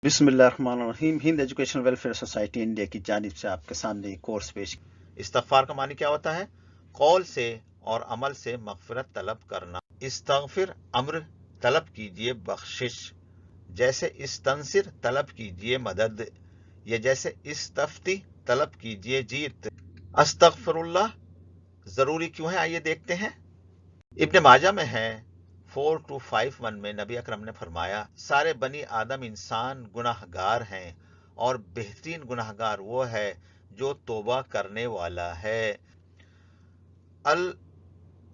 बिस्मिल्लाहिर्रहमानिर्रहीम। Hind education welfare society India की जानिब से आपके सामने एक कोर्स पेश। इस्तगफार का मानी क्या होता है? कौल से और अमल से मगफिरत तलब करना। इस्तगफिर अम्र तलब कीजिए बख्शिश, जैसे इस्तंसिर तलब कीजिए मदद, या जैसे इस्तफ्ती तलब कीजिए जीत। अस्तगफिरुल्लाह जरूरी क्यों है, आइए देखते हैं। इब्न माजा में है 4251 में नबी अकरम ने फरमाया, सारे बनी आदम इंसान गुनाहगार हैं और बेहतरीन गुनाहगार वो है जो तौबा करने वाला है। अल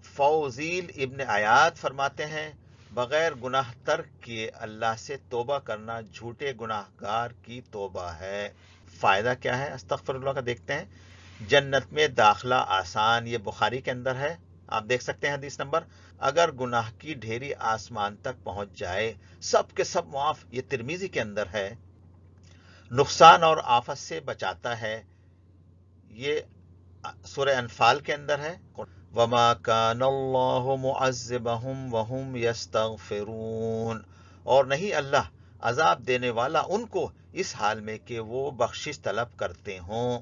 फौजील इब्न आयात फरमाते हैं, बगैर गुनाह तर्क किए अल्लाह से तौबा करना झूठे गुनाहगार की तौबा है। फायदा क्या है अस्तगफिरुल्लाह का, देखते हैं। जन्नत में दाखला आसान, ये बुखारी के अंदर है, आप देख सकते हैं हदीस नंबर। अगर गुनाह की ढेरी आसमान तक पहुंच जाए सब के सब मुआफ, ये तिरमिजी के अंदर है। नुकसान और आफत से बचाता है, ये सूरह अनफाल के अंदर है। वमा कानल्लाहु मुअज़्ज़िबहुम वहुम यस्तगफिरून, और नहीं अल्लाह अजाब देने वाला उनको इस हाल में कि वो बख्शिश तलब करते हों।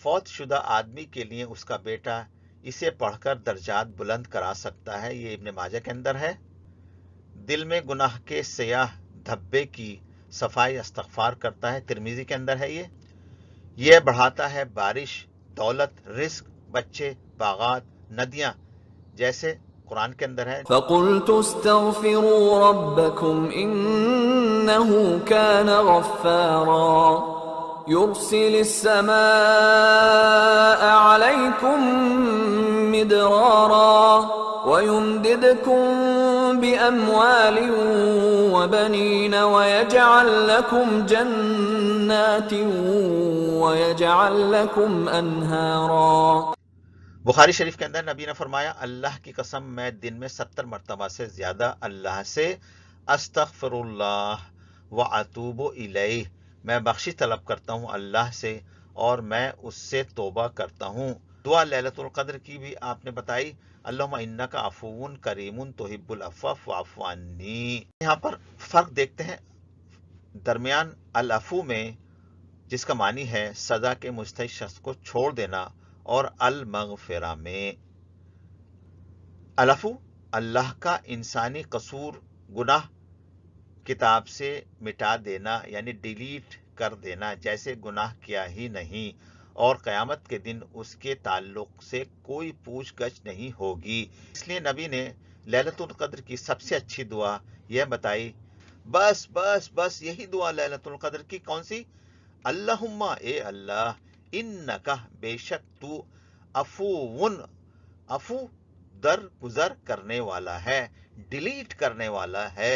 फौत शुदा आदमी के लिए उसका बेटा इसे पढ़कर दर्जात बुलंद करा सकता है, ये इब्न माजा के अंदर है। दिल में गुनाह के सियाह धब्बे की सफाई इस्तगफार करता है, तिरमिजी के अंदर है। ये बढ़ाता है बारिश, दौलत, रिस्क, बच्चे, बागात, नदियां, जैसे कुरान के अंदर है। فَقُلْتُ اسْتَغْفِرُوا رَبَّكُمْ إِنَّهُ كَانَ غَفَّارًا يُرْسِلِ السَّمَاءَ عَلَيْكُمْ مِدْرَارًا وَيُمْدِدْكُمْ بِأَمْوَالٍ وَبَنِينَ وَيَجْعَلْ لَكُمْ جَنَّاتٍ وَيَجْعَلْ لَكُمْ أَنْهَارًا۔ बुखारी शरीफ के अंदर नबी ने फरमाया, अल्लाह की कसम मैं दिन में 70 मरतबा से ज्यादा अल्लाह से अस्तगफिरुल्लाह व अतूबु इलैह, मैं बख्शिश तलब करता हूँ अल्लाह से और मैं उससे तौबा करता हूँ। दुआ लैलतुल क़द्र की भी आपने बताई, अल्लाहुम्मा इन्नका अफ़ुव्वुन करीमुन तुहिब्बुल अफ़्व फ़अफ़ु अन्नी। यहाँ पर फर्क देखते हैं दरमियान अल अफ़ू में, जिसका मानी है सजा के मुस्तहिक़ शख्स को छोड़ देना, और अल मगफिरा में। अलफू अल्लाह का इंसानी कसूर गुनाह किताब से मिटा देना, यानी डिलीट कर देना, जैसे गुनाह किया ही नहीं, और क़यामत के दिन उसके ताल्लुक से कोई पूछगछ नहीं होगी। इसलिए नबी ने लैलतुल क़द्र की सबसे अच्छी दुआ यह बताई, बस बस बस यही दुआ लैलतुल क़द्र की। कौन सी? अल्लाहुम्मा, ए अल्लाह, इन्नका, बेशक तू, अफूवुन, अफू दर गुजर करने वाला है, डिलीट करने वाला है,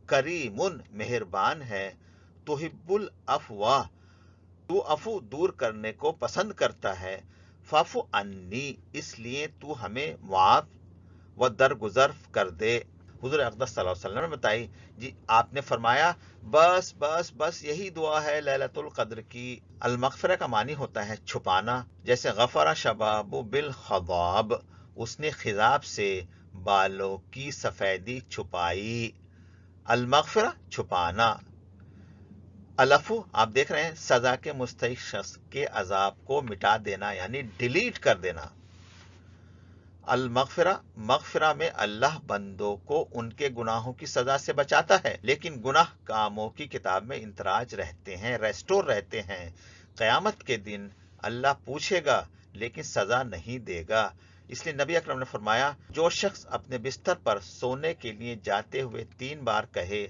करीमुन, मेहरबान है, तुहिब्बुल अफवाह, तू अफू दूर करने को पसंद करता है, फाफु अन्नी, इसलिए तू हमें मुआफ व दरगुजर कर दे। हुज़ूर अक़दस सल्लल्लाहु अलैहि वसल्लम ने बताई जी, आपने फरमाया बस बस बस यही दुआ है लैलतुल क़द्र की। अल मग़फ़िरा का मानी होता है छुपाना, जैसे गफ़रा शबाबु बिल ख़दाब, उसने खिजाब से बालों की सफेदी छुपाई। अल मग़फ़िरा छुपाना। अलफू आप देख रहे हैं सजा के मुस्तहिक़ शख्स के अजाब को मिटा देना, यानी डिलीट कर देना। अल मग़फ़िरा, मग़फ़िरा में अल्लाह बंदों को उनके गुनाहों की सजा से बचाता है, लेकिन गुनाह कामों की किताब में इंतराज रहते हैं, रेस्टोर रहते हैं। क़यामत के दिन अल्लाह पूछेगा लेकिन सजा नहीं देगा। इसलिए नबी अकरम ने फरमाया, जो शख्स अपने बिस्तर पर सोने के लिए जाते हुए 3 बार कहे,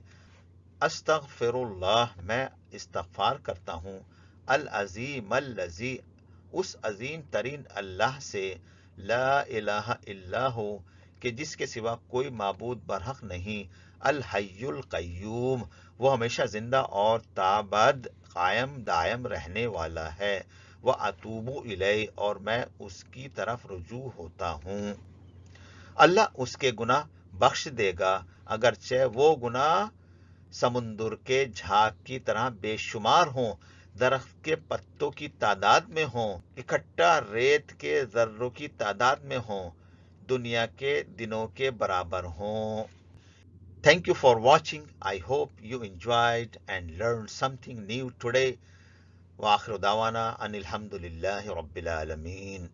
अस्तग़फिरुल्लाह, मैं इस्तग़फ़ार करता हूँ, अल अज़ीम अल्लज़ी, उस अजीम तरीन अल्लाह से, ला इलाहा इल्लाहु, कि जिसके सिवा कोई माबूद बरहक नहीं, अल हय्युल क़य्यूम, वो हमेशा जिंदा और ताबद कायम दायम रहने वाला है, व अतूबु इलैह, और मैं उसकी तरफ रुजू होता हूँ। अल्लाह उसके गुनाह बख्श देगा, अगरचे वो गुनाह समुंदर के झाग की तरह बेशुमार हों, दरख्त के पत्तों की तादाद में हों, इकट्ठा रेत के जर्रों की तादाद में हों, दुनिया के दिनों के बराबर हों। Thank you for watching. I hope you enjoyed and learned something new today. وآخر دعوانا أن الحمد لله رب العالمين.